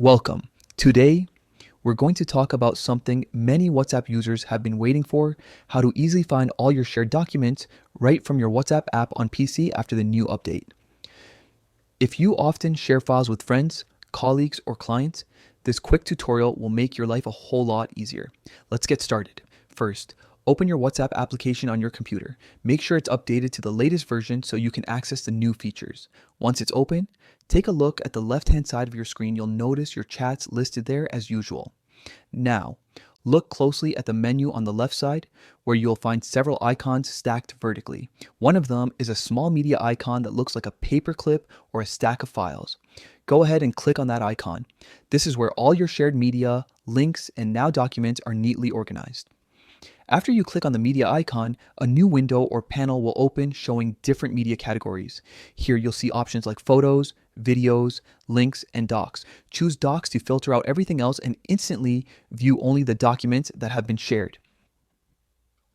Welcome. Today, we're going to talk about something many WhatsApp users have been waiting for, how to easily find all your shared documents right from your WhatsApp app on PC after the new update. If you often share files with friends, colleagues, or clients, this quick tutorial will make your life a whole lot easier. Let's get started. First, open your WhatsApp application on your computer. Make sure it's updated to the latest version so you can access the new features. Once it's open, take a look at the left-hand side of your screen. You'll notice your chats listed there as usual. Now, look closely at the menu on the left side where you'll find several icons stacked vertically. One of them is a small media icon that looks like a paperclip or a stack of files. Go ahead and click on that icon. This is where all your shared media, links, and now documents are neatly organized. After you click on the media icon, a new window or panel will open showing different media categories. Here you'll see options like photos, videos, links, and docs. Choose docs to filter out everything else and instantly view only the documents that have been shared.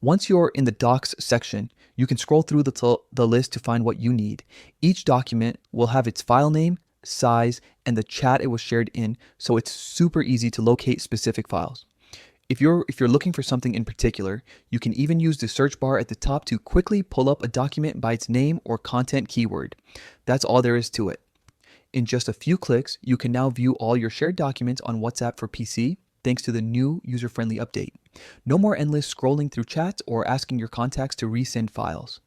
Once you're in the docs section, you can scroll through the list to find what you need. Each document will have its file name, size, and the chat it was shared in, so it's super easy to locate specific files. If you're looking for something in particular, you can even use the search bar at the top to quickly pull up a document by its name or content keyword. That's all there is to it. In just a few clicks, you can now view all your shared documents on WhatsApp for PC, thanks to the new user-friendly update. No more endless scrolling through chats or asking your contacts to resend files.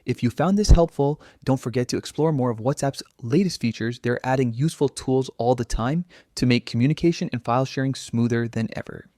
If you found this helpful, don't forget to explore more of WhatsApp's latest features. They're adding useful tools all the time to make communication and file sharing smoother than ever.